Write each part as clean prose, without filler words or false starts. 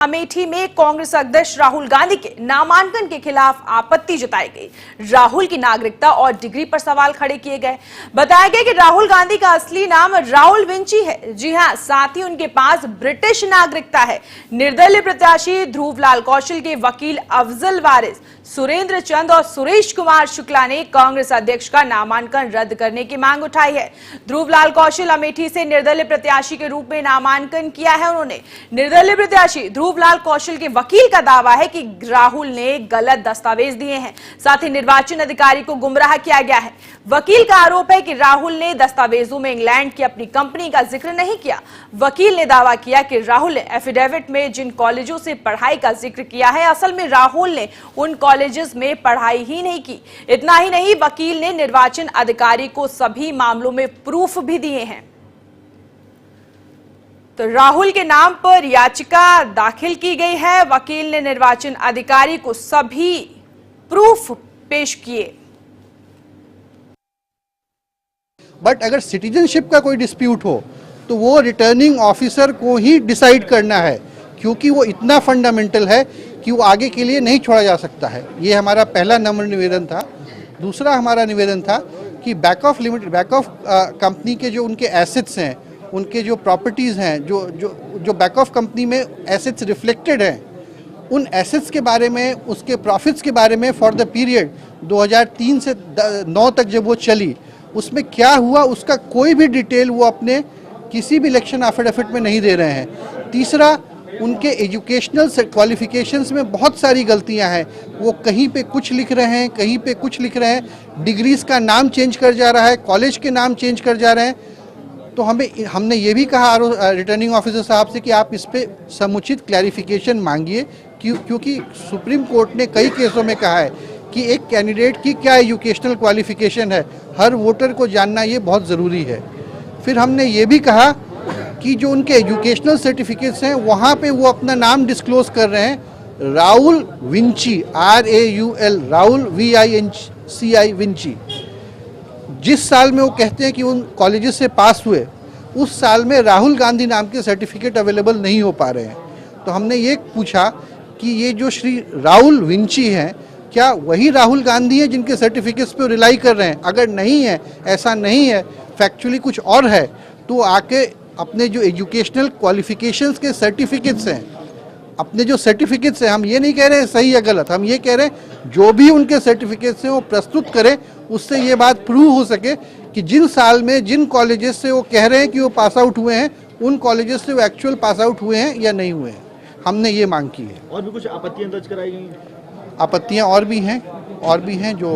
अमेठी में कांग्रेस अध्यक्ष राहुल गांधी के नामांकन के खिलाफ आपत्ति जताई गई। राहुल की नागरिकता और डिग्री पर सवाल खड़े किए गए। बताया गया कि राहुल गांधी का असली नाम राहुल विंची है। जी हां, साथ ही उनके पास ब्रिटिश नागरिकता है। निर्दलीय प्रत्याशी ध्रुवलाल कौशल के वकील अफजल वारिस, सुरेंद्र चंद और सुरेश कुमार शुक्ला ने कांग्रेस अध्यक्ष का नामांकन रद्द करने की मांग उठाई है। ध्रुवलाल कौशल अमेठी से निर्दलीय प्रत्याशी के रूप में नामांकन किया है। उन्होंने निर्दलीय प्रत्याशी ध्रुवलाल कौशल के वकील का दावा है कि राहुल ने गलत दस्तावेज दिए हैं, साथ ही निर्वाचन अधिकारी को गुमराह किया गया है। वकील का आरोप है कि राहुल ने दस्तावेजों में इंग्लैंड की अपनी कंपनी का जिक्र नहीं किया। वकील ने दावा किया कि राहुल ने एफिडेविट में जिन कॉलेजों से पढ़ाई का जिक्र किया है, असल में राहुल ने उन कॉलेजेस में पढ़ाई ही नहीं की। इतना ही नहीं, वकील ने निर्वाचन अधिकारी को सभी मामलों में प्रूफ भी दिए हैं। तो राहुल के नाम पर याचिका दाखिल की गई है। वकील ने निर्वाचन अधिकारी को सभी प्रूफ पेश किए। बट अगर सिटीजनशिप का कोई डिस्प्यूट हो तो वो रिटर्निंग ऑफिसर को ही डिसाइड करना है, क्योंकि वो इतना फंडामेंटल है कि वो आगे के लिए नहीं छोड़ा जा सकता है। ये हमारा पहला नंबर निवेदन था। दूसरा हमारा निवेदन था कि बैक ऑफ कंपनी के जो उनके एसेट्स हैं, उनके जो प्रॉपर्टीज़ हैं, जो बैक ऑफ कंपनी में एसेट्स रिफ्लेक्टेड हैं, उन एसेट्स के बारे में, उसके प्रॉफिट्स के बारे में फॉर द पीरियड 2003 से 9 तक जब वो चली, उसमें क्या हुआ उसका कोई भी डिटेल वो अपने किसी भी इलेक्शन एफिडेविट में नहीं दे रहे हैं। तीसरा, उनके एजुकेशनल क्वालिफिकेशंस में बहुत सारी गलतियां हैं। वो कहीं पे कुछ लिख रहे हैं, कहीं पे कुछ लिख रहे हैं, डिग्रीज का नाम चेंज कर जा रहा है, कॉलेज के नाम चेंज कर जा रहे हैं। तो हमने ये भी कहा रिटर्निंग ऑफिसर साहब से कि आप इस पे समुचित क्लैरिफिकेशन मांगिए, क्योंकि सुप्रीम कोर्ट ने कई केसों में कहा है कि एक कैंडिडेट की क्या एजुकेशनल क्वालिफिकेशन है, हर वोटर को जानना ये बहुत ज़रूरी है। फिर हमने ये भी कहा कि जो उनके एजुकेशनल सर्टिफिकेट्स हैं वहाँ पे वो अपना नाम डिस्क्लोज कर रहे हैं, Rahul Vinci, RAUL, Rahul VINCI Vinci. जिस साल में वो कहते हैं कि उन कॉलेजेस से पास हुए, उस साल में राहुल गांधी नाम के सर्टिफिकेट अवेलेबल नहीं हो पा रहे हैं। तो हमने ये पूछा कि ये जो श्री राहुल विंची हैं, क्या वही राहुल गांधी हैं जिनके सर्टिफिकेट्स पे रिलाई कर रहे हैं? अगर नहीं है, ऐसा नहीं है, फैक्चुअली कुछ और है, तो आके अपने जो एजुकेशनल क्वालिफिकेशंस के सर्टिफिकेट्स हैं, अपने जो सर्टिफिकेट्स हैं, हम ये नहीं कह रहे हैं सही या गलत, हम ये कह रहे हैं जो भी उनके सर्टिफिकेट्स हैं वो प्रस्तुत करें, उससे ये बात प्रूव हो सके कि जिन साल में जिन कॉलेजेस से वो कह रहे हैं कि वो पास आउट हुए हैं, उन कॉलेजेस से वो एक्चुअल पास आउट हुए हैं या नहीं हुए हैं। हमने ये मांग की है। और भी कुछ आपत्तियां दर्ज कराई गई? आपत्तियां और भी हैं जो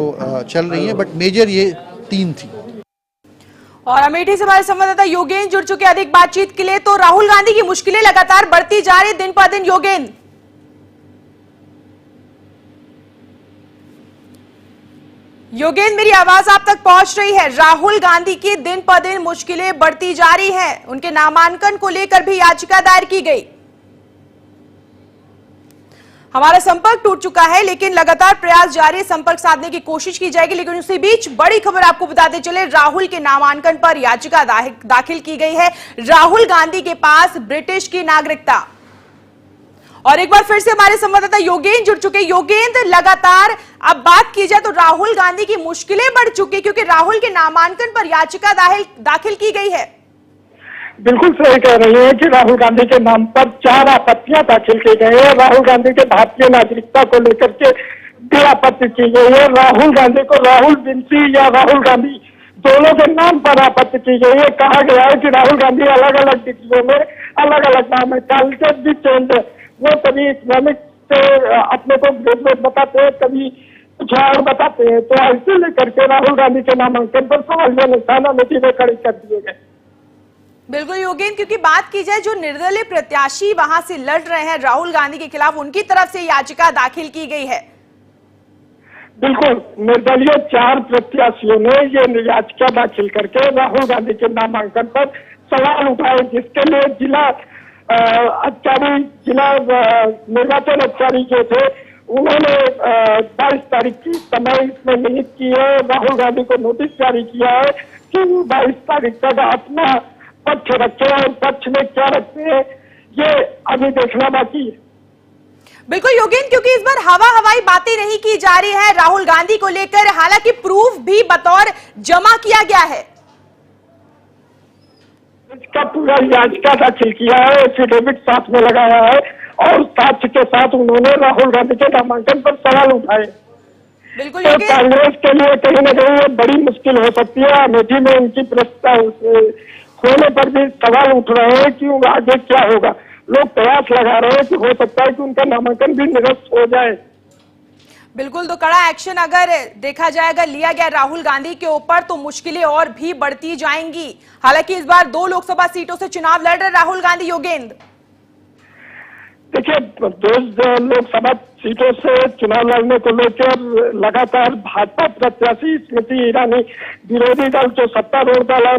चल रही हैं, बट मेजर ये 3 थी। और अमेठी से हमारे संवाददाता योगेंद्र जुड़ चुके अधिक बातचीत के लिए। तो राहुल गांधी की मुश्किलें लगातार बढ़ती जा रही दिन पर दिन। योगेंद्र, मेरी आवाज आप तक पहुंच रही है? राहुल गांधी की दिन पर दिन मुश्किलें बढ़ती जा रही हैं। उनके नामांकन को लेकर भी याचिका दायर की गई। हमारा संपर्क टूट चुका है, लेकिन लगातार प्रयास जारी, संपर्क साधने की कोशिश की जाएगी। लेकिन उसी बीच बड़ी खबर आपको बताते चले, राहुल के नामांकन पर याचिका दाखिल की गई है। राहुल गांधी के पास ब्रिटिश की नागरिकता। और एक बार फिर से हमारे संवाददाता योगेंद्र जुड़ चुके। योगेंद्र, लगातार अब बात की जाए तो राहुल गांधी की मुश्किलें बढ़ चुकी, क्योंकि राहुल के नामांकन पर याचिका दाखिल की गई है। बिल्कुल सही कह रही है कि राहुल गांधी के नाम पर 4 आपत्तियां दाखिल की गई है। राहुल गांधी के भारतीय नागरिकता को लेकर के भी आपत्ति की गई है। राहुल गांधी को राहुल विंची या राहुल गांधी दोनों के नाम पर आपत्ति की गई है। कहा गया है कि राहुल गांधी अलग अलग डिग्रियों में अलग अलग नाम है, कॉलेज भी चेंज है। वो कभी इस्लामिक से अपने को ग्रेजुएट बताते हैं, कभी कुछ और बताते हैं। तो ऐसे लेकर के राहुल गांधी के नामांकन पर सवालिया निशान अमेठी में खड़े कर दिए गए। बिल्कुल योगेंद्र, क्योंकि बात की जाए जो निर्दलीय प्रत्याशी वहां से लड़ रहे हैं राहुल गांधी के खिलाफ, उनकी तरफ से याचिका दाखिल की गई है। बिल्कुल, निर्दलीय 4 प्रत्याशियों ने ये याचिका दाखिल करके राहुल गांधी के नामांकन पर सवाल उठाए, जिसके लिए जिला निर्वाचन अधिकारी जो थे उन्होंने 22 तारीख की समय इसमें निहित की है। राहुल गांधी को नोटिस जारी किया है कि 22 तारीख तक अपना पक्ष रखे और पक्ष में क्या रखते हैं ये अभी देखना बाकी है। बिल्कुल योगेंद्र, क्योंकि इस बार हवाई बातें नहीं की जा रही है राहुल गांधी को लेकर, हालांकि प्रूफ भी बतौर जमा किया गया है। इसका पूरा याचिका दाखिल किया है, एफिडेविट साथ में लगाया है और साक्ष्य के साथ उन्होंने राहुल गांधी के नामांकन पर सवाल उठाए। बिल्कुल तो योगेंद्र, कांग्रेस के लिए कहीं ना कहीं ये बड़ी मुश्किल हो सकती है। अमेठी में उनकी प्रस्ताव होने पर भी सवाल उठ रहे हैं कि आगे क्या होगा। लोग प्रयास लगा रहे हैं कि हो सकता है कि उनका नामांकन भी निरस्त हो जाए। बिल्कुल, तो कड़ा एक्शन अगर देखा जाएगा लिया गया राहुल गांधी के ऊपर तो मुश्किलें और भी बढ़ती जाएंगी। हालांकि इस बार 2 लोकसभा सीटों से चुनाव लड़ रहे राहुल गांधी। योगेंद्र, देखिए, 2 लोकसभा सीटों से चुनाव लड़ने को लेकर लगातार भाजपा प्रत्याशी स्मृति ईरानी, विरोधी दल जो सत्तारूढ़ दल है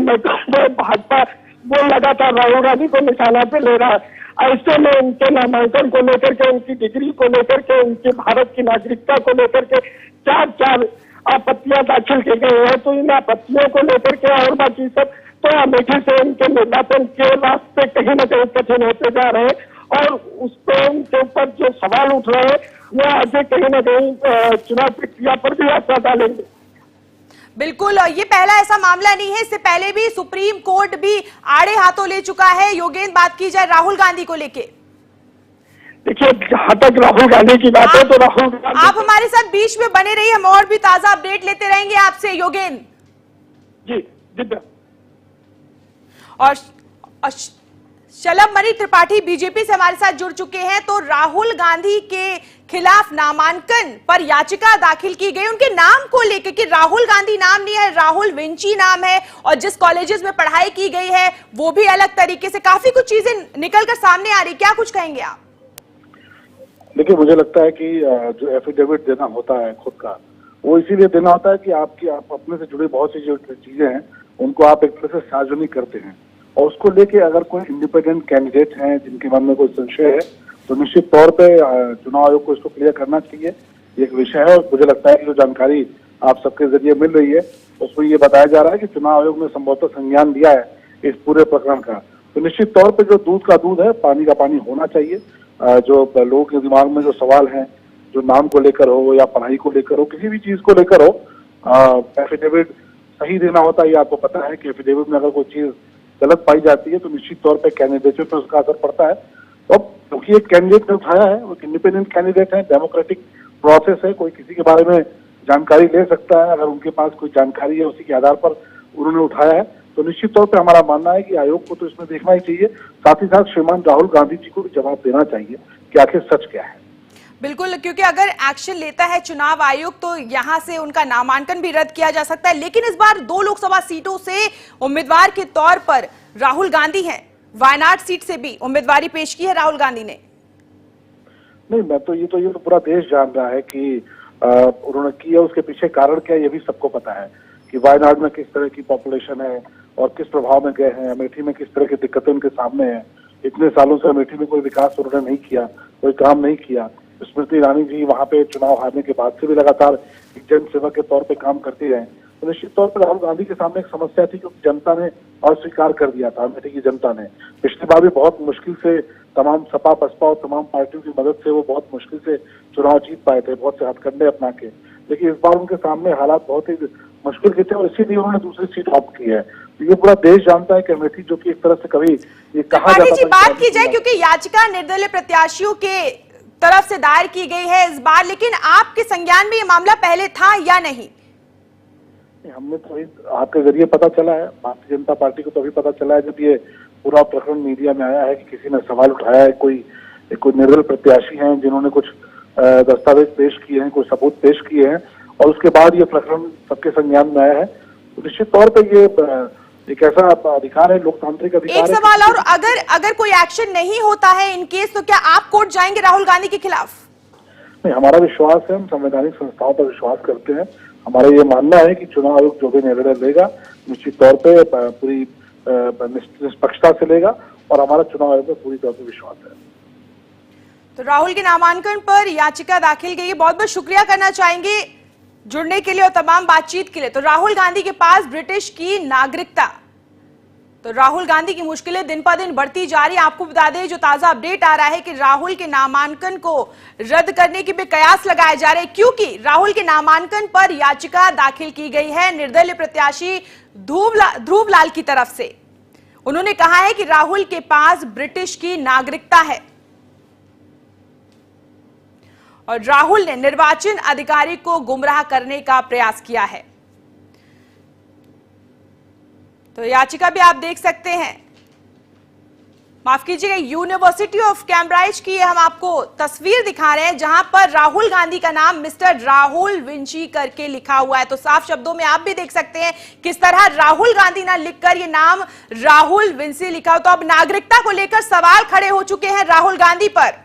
भाजपा, वो लगातार राहुल गांधी को निशाना पे ले रहा है। ऐसे में उनके नामांकन को लेकर के, उनकी डिग्री को लेकर के, उनकी भारत की नागरिकता को लेकर के 4 आपत्तियां दाखिल की गई है। तो इन आपत्तियों को लेकर के और बाकी सब तो अमेठी से उनके निर्वाचन के रास्ते कहीं न कहीं कठिन होते जा रहे हैं और उस पर उनके ऊपर जो सवाल उठ रहे हैं वो आगे कहीं न कहीं चुनाव प्रक्रिया पर भी असर डालेंगे। बिल्कुल, ये पहला ऐसा मामला नहीं है, इससे पहले भी सुप्रीम कोर्ट भी आड़े हाथों ले चुका है। योगेंद्र, बात की जाए राहुल गांधी को लेके, देखिए, जहाँ तक राहुल गांधी की बात है तो राहुल गांधी, आप हमारे साथ बीच में बने रहिए, हम और भी ताजा अपडेट लेते रहेंगे आपसे। योगेंद्र जी जी, और शलभमणि त्रिपाठी बीजेपी से हमारे साथ जुड़ चुके हैं। तो राहुल गांधी के खिलाफ नामांकन पर याचिका दाखिल की गई उनके नाम को लेकर कि राहुल गांधी नाम नहीं है, राहुल विंची नाम है, और जिस कॉलेजेस में पढ़ाई की गई है वो भी अलग तरीके से, काफी कुछ चीजें निकलकर सामने आ रही। क्या कुछ कहेंगे आप? देखिए, मुझे लगता है कि जो एफिडेविट देना होता है खुद का, वो इसीलिए देना होता है कि आप अपने से जुड़ी बहुत सी जो चीजें हैं उनको आप एक तरह से सार्वजनिक करते हैं, और उसको लेके अगर कोई इंडिपेंडेंट कैंडिडेट हैं जिनके मन में कोई संशय है तो निश्चित तौर पे चुनाव आयोग को इसको क्लियर करना चाहिए। ये एक विषय है और मुझे लगता है कि जो जानकारी आप सबके जरिए मिल रही है उसमें ये बताया जा रहा है कि चुनाव आयोग ने संभवतः संज्ञान लिया है इस पूरे प्रकरण का। तो निश्चित तौर पे जो दूध का दूध है, पानी का पानी होना चाहिए। जो लोगों के दिमाग में जो सवाल हैं, जो नाम को लेकर हो या पढ़ाई को लेकर हो, किसी भी चीज को लेकर हो, एफिडेविट सही देना होता है। ये आपको पता है कि एफिडेविट में अगर कोई चीज गलत पाई जाती है तो निश्चित तौर पर कैंडिडेट पर उसका असर पड़ता है। तो क्योंकि एक कैंडिडेट ने उठाया है, वो इंडिपेंडेंट कैंडिडेट है, डेमोक्रेटिक प्रोसेस है, कोई किसी के बारे में जानकारी ले सकता है। अगर उनके पास कोई जानकारी है उसी के आधार पर उन्होंने उठाया है तो निश्चित तौर पे हमारा मानना है कि आयोग को तो इसमें देखना ही चाहिए, साथ ही साथ श्रीमान राहुल गांधी जी को भी जवाब देना चाहिए कि आखिर सच क्या है। बिल्कुल, क्योंकि अगर एक्शन लेता है चुनाव आयोग तो यहां से उनका नामांकन भी रद्द किया जा सकता है। लेकिन इस बार 2 लोकसभा सीटों से उम्मीदवार के तौर पर राहुल गांधी हैं, वायनाड सीट से भी उम्मीदवारी पेश की है राहुल गांधी ने। नहीं, मैं तो ये तो पूरा देश जान रहा है कि उन्होंने किया, उसके पीछे कारण क्या है ये भी सबको पता है कि वायनाड में किस तरह की पॉपुलेशन है और किस प्रभाव में गए हैं, अमेठी में किस तरह की दिक्कतें उनके सामने हैं। इतने सालों से अमेठी में कोई विकास उन्होंने नहीं किया, कोई काम नहीं किया। स्मृति ईरानी जी वहां पे चुनाव हारने के बाद से भी लगातार एक जन सेवक के तौर पे काम करती रहे। तो निश्चित तौर पर राहुल गांधी के सामने एक समस्या थी क्योंकि जनता ने अस्वीकार कर दिया था, अमेठी की जनता ने। पिछली बार भी बहुत मुश्किल से तमाम सपा बसपा और तमाम पार्टियों की मदद से वो बहुत मुश्किल से चुनाव जीत पाए थे, बहुत से हथकंडे अपना के। लेकिन इस बार उनके सामने हालात बहुत ही मुश्किल के थे और इसीलिए उन्होंने दूसरी सीट ऑप्ट की है। तो ये पूरा देश जानता है कि अमेठी जो कि एक तरह से कभी ये कहा जाता था, बात की जाए क्योंकि याचिका निर्दलीय प्रत्याशियों के तरफ से दायर की गई है इस बार, लेकिन आपके संज्ञान में ये मामला पहले था या नहीं? हमने तो आपके जरिए पता चला है, भारतीय जनता पार्टी को तो अभी पता चला है जब ये पूरा प्रकरण मीडिया में आया है कि किसी ने सवाल उठाया है, कोई निर्दलीय प्रत्याशी हैं जिन्होंने कुछ दस्तावेज पेश किए हैं, कुछ सबूत पेश किए हैं और उसके बाद ये प्रकरण सबके संज्ञान में आया है। तो निश्चित तौर पर ये एक ऐसा अधिकार है, लोकतांत्रिक अधिकार है। एक सवाल और, अगर कोई एक्शन नहीं होता है इन केस तो क्या आप कोर्ट जाएंगे राहुल गांधी के खिलाफ? नहीं, हमारा विश्वास है, हम संवैधानिक संस्थाओं पर विश्वास करते हैं। हमारा ये मानना है कि चुनाव आयोग जो भी निर्णय लेगा निश्चित तौर पे पूरी निष्पक्षता से लेगा और हमारा चुनाव आयोग में पूरी तौर पर विश्वास है। तो राहुल के नामांकन पर याचिका दाखिल गई है। बहुत बहुत शुक्रिया करना चाहेंगे जुड़ने के लिए और तमाम बातचीत के लिए। तो राहुल गांधी के पास ब्रिटिश की नागरिकता, तो राहुल गांधी की मुश्किलें दिन पर दिन बढ़ती जा रही है। आपको बता दें, जो ताजा अपडेट आ रहा है कि राहुल के नामांकन को रद्द करने के भी कयास लगाए जा रहे हैं, क्योंकि राहुल के नामांकन पर याचिका दाखिल की गई है निर्दलीय प्रत्याशी ध्रुव लाल की तरफ से। उन्होंने कहा है कि राहुल के पास ब्रिटिश की नागरिकता है और राहुल ने निर्वाचन अधिकारी को गुमराह करने का प्रयास किया है। तो याचिका भी आप देख सकते हैं, माफ कीजिएगा, यूनिवर्सिटी ऑफ कैम्ब्रिज की हम आपको तस्वीर दिखा रहे हैं जहां पर राहुल गांधी का नाम मिस्टर राहुल विंची करके लिखा हुआ है। तो साफ शब्दों में आप भी देख सकते हैं किस तरह राहुल गांधी ना लिखकर ये नाम राहुल विंसी लिखा हो। तो अब नागरिकता को लेकर सवाल खड़े हो चुके हैं राहुल गांधी पर।